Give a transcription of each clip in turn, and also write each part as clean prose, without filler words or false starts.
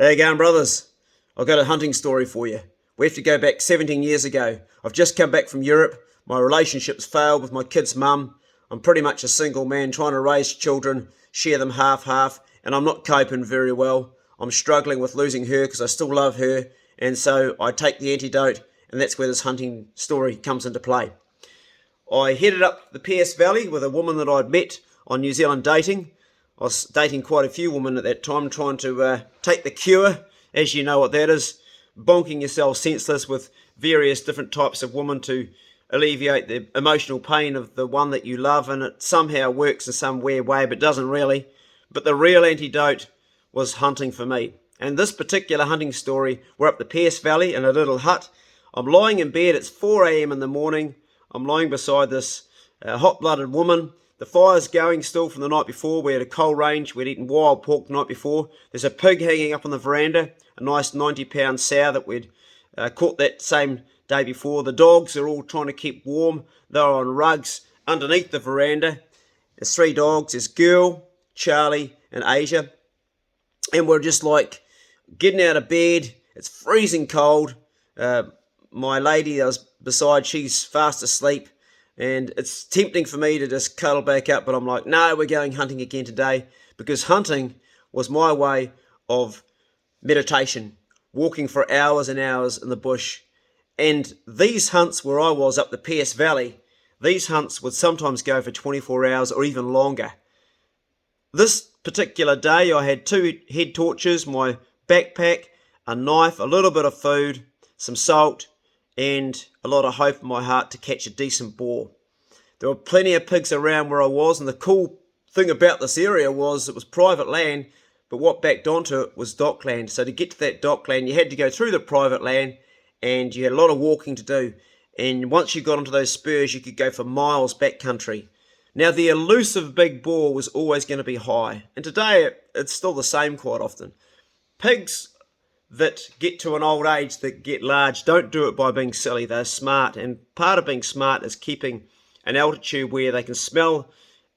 Hey again, brothers. I've got a hunting story for you. We have to go back 17 years ago. I've just come back from Europe. My relationship's failed with my kid's mum. I'm pretty much a single man trying to raise children, share them half-half, and I'm not coping very well. I'm struggling with losing her because I still love her, and so I take the antidote, and that's where this hunting story comes into play. I headed up the Pierce Valley with a woman that I'd met on New Zealand dating. I was dating quite a few women at that time, trying to take the cure, as you know what that is, bonking yourself senseless with various different types of women to alleviate the emotional pain of the one that you love, and it somehow works in some weird way, but doesn't really. But the real antidote was hunting for me. And this particular hunting story, we're up the Pierce Valley in a little hut. I'm lying in bed, it's 4 a.m. in the morning. I'm lying beside this hot-blooded woman. The fire's going still from the night before. We had a coal range. We'd eaten wild pork the night before. There's a pig hanging up on the veranda, a nice 90-pound sow that we'd caught that same day before. The dogs are all trying to keep warm. They're on rugs underneath the veranda. There's 3 dogs. There's Girl, Charlie, and Asia. And we're just like getting out of bed. It's freezing cold. My lady that was beside, she's fast asleep, and it's tempting for me to just cuddle back up, but I'm like, no, we're going hunting again today, because hunting was my way of meditation, walking for hours and hours in the bush. And these hunts where I was up the Pierce Valley, these hunts would sometimes go for 24 hours or even longer. This particular day I had 2 head torches, my backpack, a knife, a little bit of food, some salt, and a lot of hope in my heart to catch a decent boar. There were plenty of pigs around where I was, and the cool thing about this area was it was private land, but what backed onto it was dockland. So to get to that dockland, you had to go through the private land, and you had a lot of walking to do. And once you got onto those spurs, you could go for miles backcountry. Now, the elusive big boar was always going to be high, and today it's still the same quite often. Pigs that get to an old age, that get large, don't do it by being silly. They're smart, and part of being smart is keeping an altitude where they can smell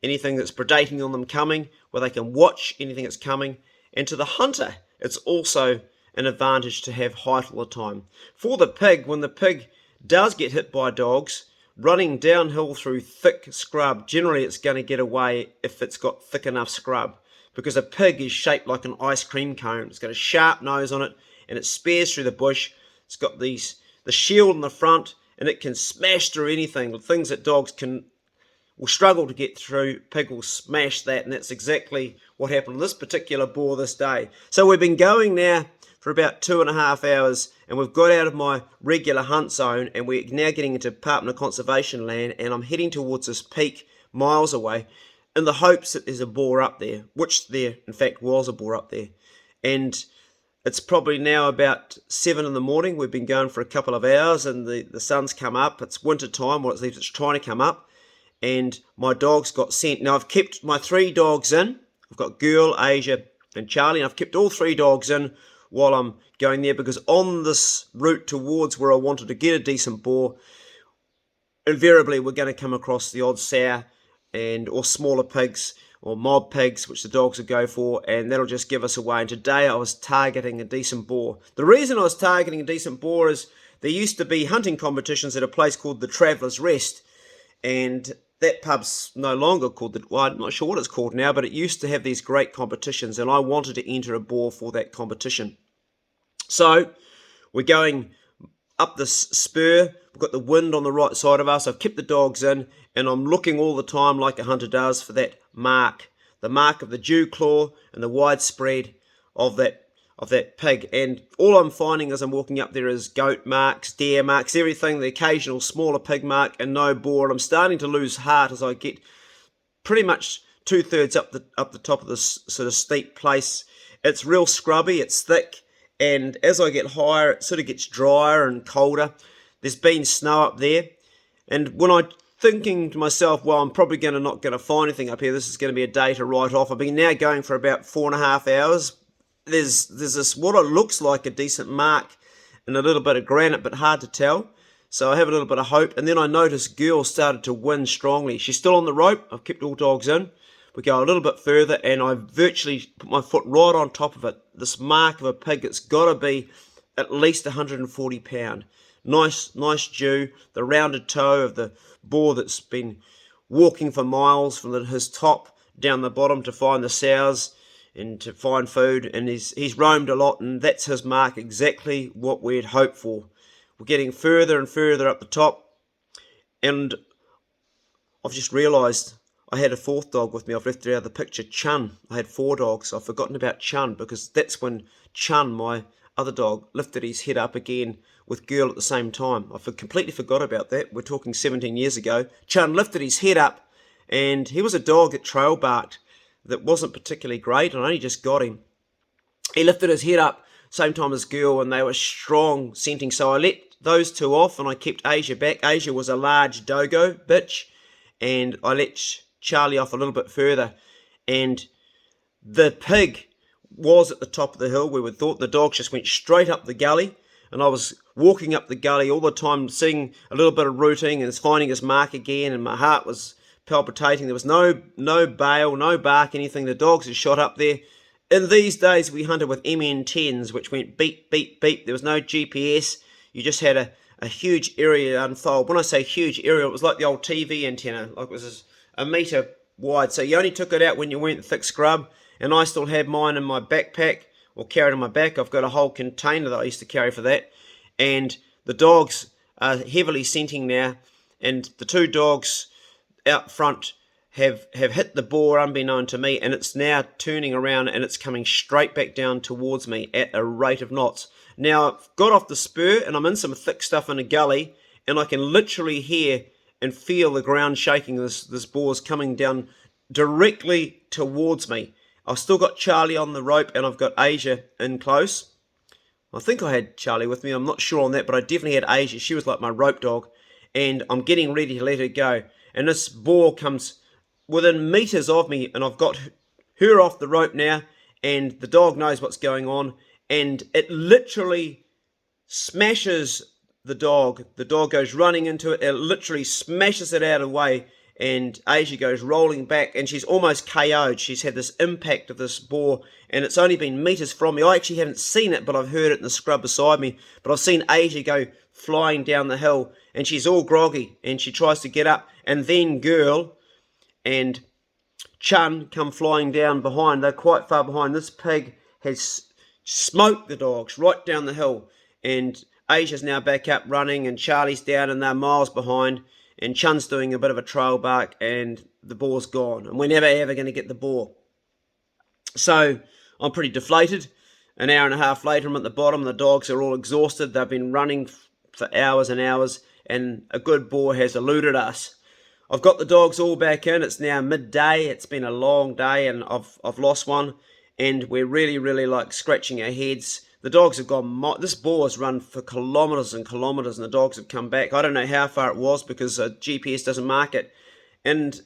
anything that's predating on them coming, where they can watch anything that's coming. And to the hunter, it's also an advantage to have height all the time. For the pig, when the pig does get hit by dogs, running downhill through thick scrub, generally it's going to get away if it's got thick enough scrub, because a pig is shaped like an ice cream cone. It's got a sharp nose on it, and it spears through the bush. It's got the shield in the front, and it can smash through anything. The things that dogs will struggle to get through, pig will smash that, and that's exactly what happened to this particular boar this day. So we've been going now for about 2.5 hours, and we've got out of my regular hunt zone, and we're now getting into Department of Conservation land, and I'm heading towards this peak miles away, in the hopes that there's a boar up there, which there in fact was a boar up there. And it's probably now about 7 in the morning. We've been going for a couple of hours, and the sun's come up. It's winter time, or at least it's trying to come up, and my dogs got sent. Now I've kept my 3 dogs in. I've got Girl, Asia, and Charlie, and I've kept all 3 dogs in while I'm going there, because on this route towards where I wanted to get a decent boar, invariably we're going to come across the odd sow or smaller pigs or mob pigs, which the dogs would go for, and that'll just give us away. And today I was targeting a decent boar. The reason I was targeting a decent boar is there used to be hunting competitions at a place called the Traveller's Rest, and that pub's no longer called well, I'm not sure what it's called now, but it used to have these great competitions, and I wanted to enter a boar for that competition. So we're going up this spur. We've got the wind on the right side of us. I've kept the dogs in, and I'm looking all the time, like a hunter does, for that mark, the mark of the dew claw and the widespread of that pig. And all I'm finding as I'm walking up there is goat marks, deer marks, everything, the occasional smaller pig mark, and no boar. And I'm starting to lose heart as I get pretty much 2/3 up the top of this sort of steep place. It's real scrubby, it's thick, and as I get higher, it sort of gets drier and colder. There's been snow up there, and when I'm thinking to myself, well, I'm probably not going to find anything up here, this is going to be a day to write off. I've been now going for about 4.5 hours. There's this, what it looks like a decent mark and a little bit of granite, but hard to tell. So I have a little bit of hope, and then I notice Girl started to wind strongly. She's still on the rope. I've kept all dogs in, We go a little bit further, and I virtually put my foot right on top of it. This mark of a pig, it's got to be at least 140 pound. Nice Jew, the rounded toe of the boar that's been walking for miles from his top down the bottom to find the sows and to find food, and he's roamed a lot, and that's his mark, exactly what we'd hoped for. We're getting further and further up the top, and I've just realised I had a fourth dog with me. I've left it out of the picture, Chun. I had 4 dogs. I've forgotten about Chun, because that's when Chun, my other dog, lifted his head up again with Girl at the same time. I completely forgot about that. We're talking 17 years ago. Chun lifted his head up, and he was a dog that trail barked that wasn't particularly great, and I only just got him. He lifted his head up same time as Girl, and they were strong scenting, so I let those 2 off, and I kept Asia back. Asia was a large dogo bitch, and I let Charlie off a little bit further, and the pig was at the top of the hill, we would thought. The dogs just went straight up the gully, and I was walking up the gully all the time, seeing a little bit of rooting and finding his mark again, and my heart was palpitating. There was no bail, no bark, anything. The dogs had shot up there. In these days, we hunted with MN10s, which went beep, beep, beep. There was no GPS. You just had a huge area to unfold. When I say huge area, it was like the old TV antenna. Like it was a metre wide. So you only took it out when you went in thick scrub. And I still had mine in my backpack, or carried on my back. I've got a whole container that I used to carry for that. And the dogs are heavily scenting now. And the 2 dogs out front have hit the boar unbeknown to me, and it's now turning around and it's coming straight back down towards me at a rate of knots. Now I've got off the spur and I'm in some thick stuff in a gully, and I can literally hear and feel the ground shaking. This boar's coming down directly towards me. I've still got Charlie on the rope, and I've got Asia in close. I think I had Charlie with me, I'm not sure on that, but I definitely had Asia. She was like my rope dog, and I'm getting ready to let her go. And this boar comes within metres of me, and I've got her off the rope now, and the dog knows what's going on, and it literally smashes the dog. The dog goes running into it, it literally smashes it out of the way, and Asia goes rolling back, and she's almost KO'd. She's had this impact of this boar, and it's only been metres from me. I actually haven't seen it, but I've heard it in the scrub beside me. But I've seen Asia go flying down the hill, and she's all groggy, and she tries to get up, and then Girl and Chun come flying down behind. They're quite far behind. This pig has smoked the dogs right down the hill, and Asia's now back up running, and Charlie's down, and they're miles behind, and Chun's doing a bit of a trail bark, and the boar's gone, and we're never ever going to get the boar. So I'm pretty deflated. An hour and a half later, I'm at the bottom. The dogs are all exhausted. They've been running for hours and hours, and a good boar has eluded us. I've got the dogs all back in. It's now midday. It's been a long day, and I've lost one, and we're really like scratching our heads. The dogs have gone. This boar has run for kilometres and kilometres, and the dogs have come back. I don't know how far it was, because GPS doesn't mark it. And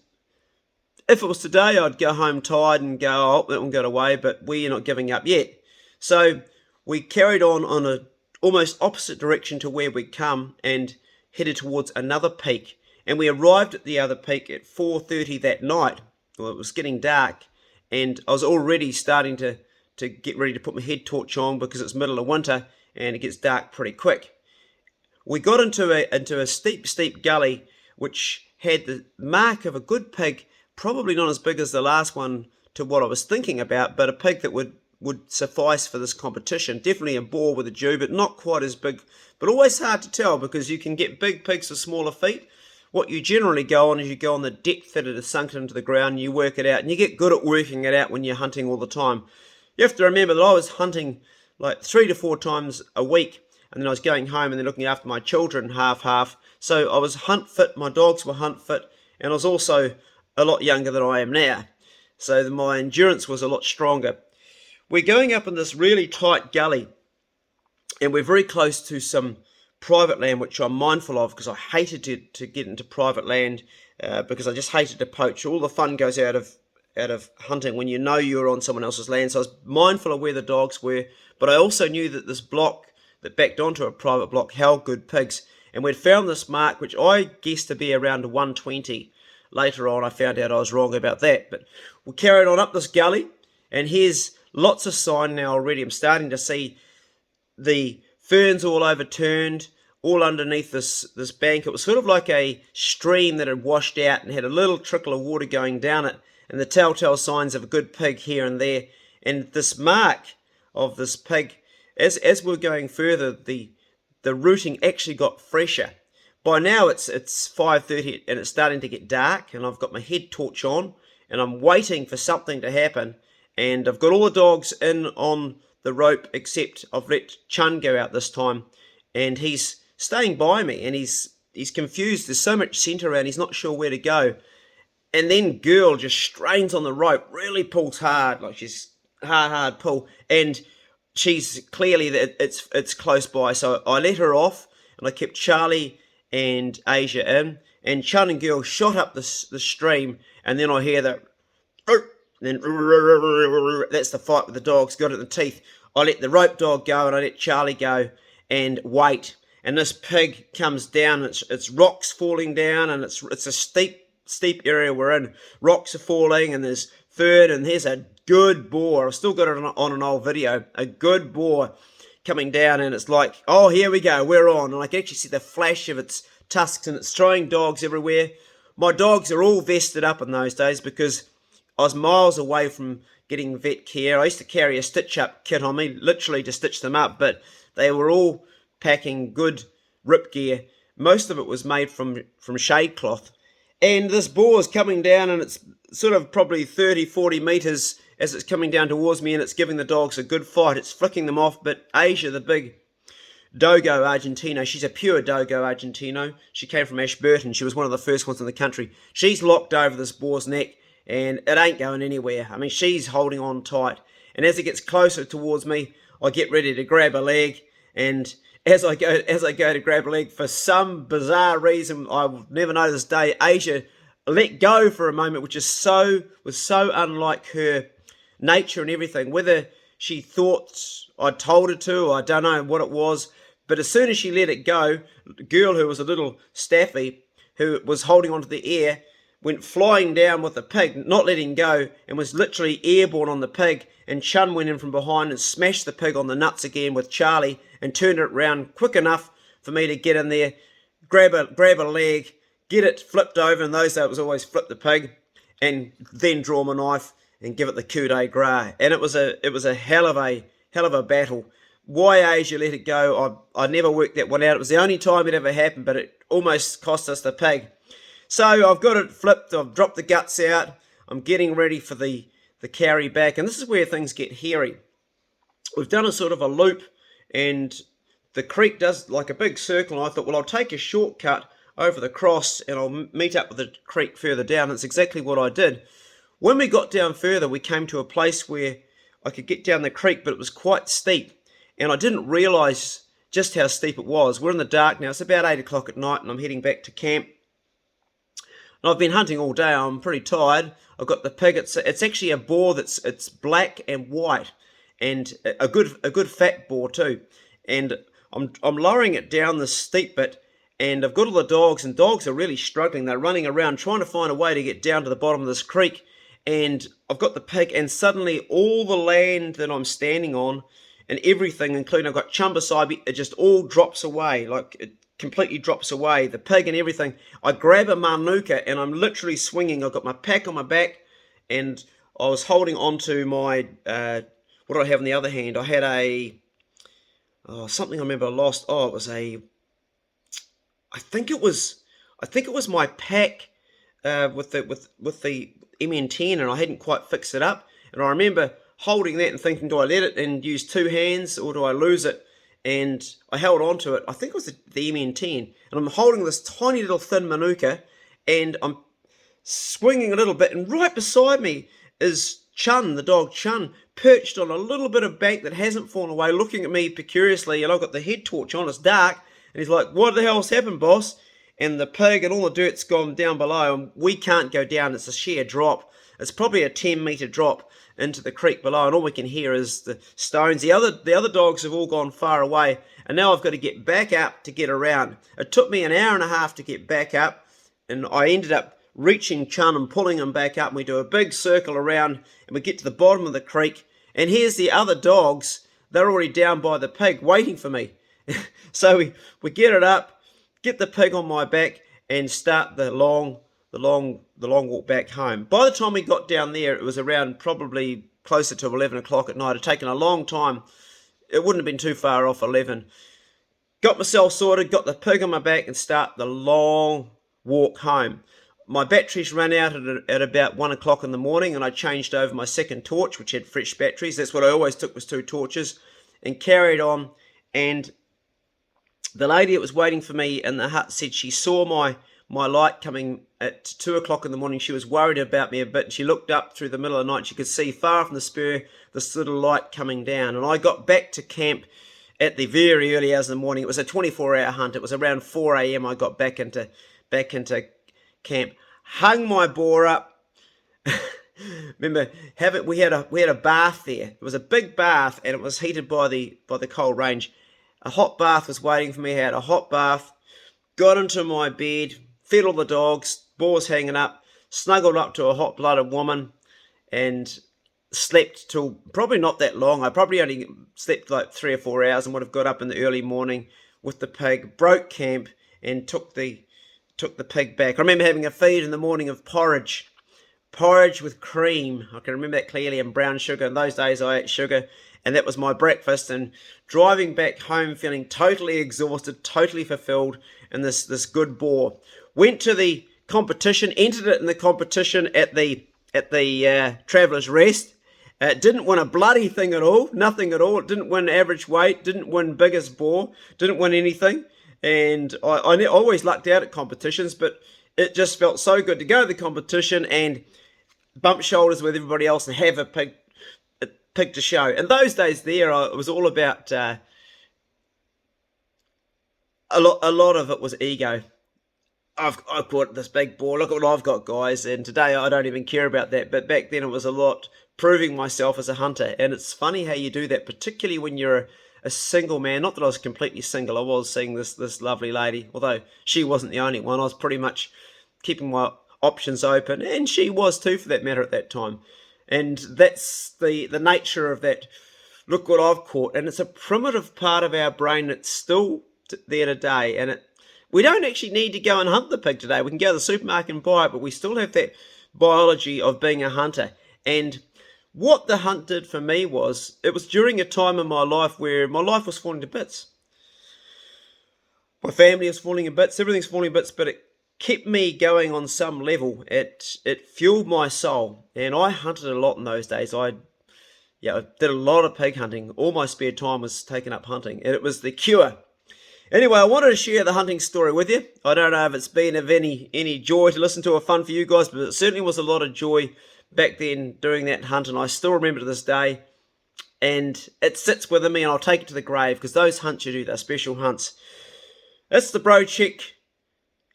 if it was today, I'd go home tired and go, oh, that one got away. But we're not giving up yet. So we carried on a almost opposite direction to where we'd come, and headed towards another peak. And we arrived at the other peak at 4:30 that night. Well, it was getting dark, and I was already starting to get ready to put my head torch on, because it's middle of winter and it gets dark pretty quick. We got into a steep gully, which had the mark of a good pig, probably not as big as the last one to what I was thinking about, but a pig that would suffice for this competition. Definitely a boar with a Jew, but not quite as big. But always hard to tell, because you can get big pigs with smaller feet. What you generally go on is you go on the depth that it is sunk into the ground, and you work it out, and you get good at working it out when you're hunting all the time. You have to remember that I was hunting like 3 to 4 times a week, and then I was going home and then looking after my children half. So I was hunt fit, my dogs were hunt fit, and I was also a lot younger than I am now. So my endurance was a lot stronger. We're going up in this really tight gully, and we're very close to some private land, which I'm mindful of, because I hated to get into private land, because I just hated to poach. All the fun goes out of hunting when you know you're on someone else's land. So I was mindful of where the dogs were, but I also knew that this block that backed onto a private block held good pigs, and we'd found this mark, which I guessed to be around 120. later on I found out I was wrong about that. But we carried on up this gully, and here's lots of sign now already. I'm starting to see the ferns all overturned, all underneath this bank. It was sort of like a stream that had washed out and had a little trickle of water going down it, and the telltale signs of a good pig here and there. And this mark of this pig, as we're going further, the rooting actually got fresher. By now it's 5:30 and it's starting to get dark, and I've got my head torch on and I'm waiting for something to happen. And I've got all the dogs in on the rope, except I've let Chun go out this time, and he's staying by me, and he's confused. There's so much scent around, he's not sure where to go. And then girl just strains on the rope, really pulls hard, like she's hard pull, and she's clearly that it's close by. So I let her off, and I kept Charlie and Asia in, and Chun and girl shot up the stream, and then I hear that. Then that's the fight with the dogs, got it in the teeth. I let the rope dog go and I let Charlie go and wait. And this pig comes down, it's rocks falling down, and it's a steep area we're in. Rocks are falling and there's fern, and there's a good boar. I've still got it on an old video. A good boar coming down, and it's like, oh, here we go, we're on. And I can actually see the flash of its tusks, and it's throwing dogs everywhere. My dogs are all vested up in those days because I was miles away from getting vet care. I used to carry a stitch-up kit on me, literally to stitch them up, but they were all packing good rip gear. Most of it was made from shade cloth. And this boar is coming down, and it's sort of probably 30, 40 metres as it's coming down towards me, and it's giving the dogs a good fight. It's flicking them off, but Asia, the big Dogo Argentino, she's a pure Dogo Argentino. She came from Ashburton. She was one of the first ones in the country. She's locked over this boar's neck, and it ain't going anywhere. I mean, she's holding on tight. And as it gets closer towards me, I get ready to grab a leg. And as I go to grab a leg, for some bizarre reason I will never know this day, Asia let go for a moment, which was so unlike her nature and everything. Whether she thought I told her to, I don't know what it was. But as soon as she let it go, the girl, who was a little staffy, who was holding onto the air, went flying down with the pig, not letting go, and was literally airborne on the pig. And Chun went in from behind and smashed the pig on the nuts again with Charlie, and turned it round quick enough for me to get in there, grab a leg, get it flipped over. In those days it was always flip the pig, and then draw my knife and give it the coup de grace. And it was a hell of a battle. Why Asia let it go, I never worked that one out. It was the only time it ever happened, but it almost cost us the pig. So I've got it flipped, I've dropped the guts out, I'm getting ready for the carry back, and this is where things get hairy. We've done a sort of a loop, and the creek does like a big circle, and I thought, well, I'll take a shortcut over the cross and I'll meet up with the creek further down. That's exactly what I did. When we got down further, we came to a place where I could get down the creek, but it was quite steep, and I didn't realise just how steep it was. We're in the dark now, it's about 8 o'clock at night, and I'm heading back to camp. And I've been hunting all day, I'm pretty tired. I've got the pig, it's actually a boar it's black and white, and a good fat boar too. And I'm lowering it down this steep bit, and I've got all the dogs, and dogs are really struggling. They're running around trying to find a way to get down to the bottom of this creek. And I've got the pig, and suddenly all the land that I'm standing on and everything, including I've got Chum beside me, it just all drops away. Like, it completely drops away, the pig and everything. I grab a manuka and I'm literally swinging. I've got my pack on my back, and I was holding on to my what do I have in the other hand? I had something I remember I lost. It was I think it was my pack with the MN10, and I hadn't quite fixed it up. And I remember holding that and thinking, do I let it and use two hands, or do I lose it? And I held on to it. I think it was the MN10. And I'm holding this tiny little thin manuka, and I'm swinging a little bit. And right beside me is Chun, the dog Chun, perched on a little bit of bank that hasn't fallen away, looking at me curiously. And I've got the head torch on, it's dark. And he's like, what the hell's happened, boss? And the pig and all the dirt's gone down below, and we can't go down. It's a sheer drop. It's probably a 10-metre drop into the creek below, and all we can hear is the stones. The other dogs have all gone far away, and now I've got to get back up to get around. It took me an hour and a half to get back up, and I ended up reaching Chun and pulling him back up, and we do a big circle around, and we get to the bottom of the creek, and here's the other dogs. They're already down by the pig waiting for me. So we get it up, get the pig on my back, and start the long walk back home. By the time we got down there, it was around probably closer to 11 o'clock at night. It had taken a long time. It wouldn't have been too far off 11. Got myself sorted, got the pig on my back, and start the long walk home. My batteries ran out at about 1 o'clock in the morning, and I changed over my second torch, which had fresh batteries. That's what I always took, was 2 torches, and carried on. And the lady that was waiting for me in the hut said she saw my light coming at 2 o'clock in the morning. She was worried about me a bit. She looked up through the middle of the night. She could see far from the spur this little light coming down. And I got back to camp at the very early hours in the morning. It was a 24-hour hunt. It was around 4 a.m. I got back into camp. Hung my boar up. Remember, we had a bath there. It was a big bath, and it was heated by the cold range. A hot bath was waiting for me. I had a hot bath. Got into my bed, fed all the dogs, boar's hanging up, snuggled up to a hot-blooded woman, and slept till probably not that long. I probably only slept like 3 or 4 hours, and would have got up in the early morning with the pig, broke camp, and took the pig back. I remember having a feed in the morning of porridge with cream. I can remember that clearly, and brown sugar. In those days I ate sugar, and that was my breakfast. And driving back home feeling totally exhausted, totally fulfilled, and this good boar. Went to the competition, entered it in the competition at the Traveller's Rest. Didn't win a bloody thing at all, nothing at all. It didn't win average weight, didn't win biggest boar, didn't win anything. And I always lucked out at competitions, but it just felt so good to go to the competition and bump shoulders with everybody else and have a pig to show. In those days there, it was all about, a lot of it was ego. I've caught this big boar, look at what I've got, guys. And today I don't even care about that, but back then it was a lot proving myself as a hunter. And it's funny how you do that, particularly when you're a single man. Not that I was completely single. I was seeing this lovely lady, although she wasn't the only one. I was pretty much keeping my options open, and she was too, for that matter, at that time. And that's the nature of that. Look what I've caught. And it's a primitive part of our brain that's still there today. And we don't actually need to go and hunt the pig today. We can go to the supermarket and buy it, but we still have that biology of being a hunter. And what the hunt did for me was, it was during a time in my life where my life was falling to bits. My family was falling to bits, everything's falling to bits, but it kept me going on some level. It fueled my soul, and I hunted a lot in those days. I did a lot of pig hunting. All my spare time was taken up hunting, and it was the cure. Anyway, I wanted to share the hunting story with you. I don't know if it's been of any joy to listen to or fun for you guys, but it certainly was a lot of joy back then during that hunt, and I still remember to this day. And it sits within me, and I'll take it to the grave, because those hunts you do, they're special hunts. That's the Bro Check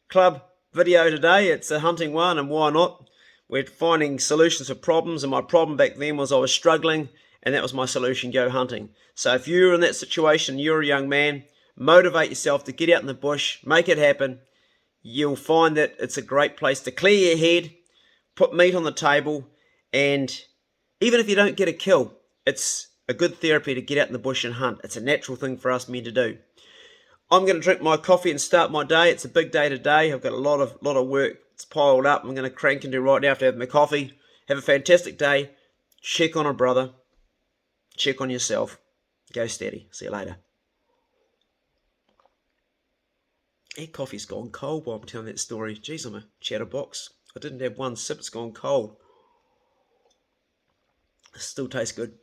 Club video today. It's a hunting one, and why not? We're finding solutions for problems, and my problem back then was I was struggling, and that was my solution: go hunting. So if you're in that situation, you're a young man, motivate yourself to get out in the bush, make it happen. You'll find that it's a great place to clear your head, put meat on the table, and even if you don't get a kill, it's a good therapy to get out in the bush and hunt. It's a natural thing for us men to do. I'm going to drink my coffee and start my day. It's a big day today. I've got a lot of work. It's piled up. I'm going to crank into right now after having my coffee. Have a fantastic day. Check on a brother. Check on yourself. Go steady. See you later. That coffee's gone cold while I'm telling that story. Jeez, I'm a chatterbox. I didn't have one sip. It's gone cold. It still tastes good.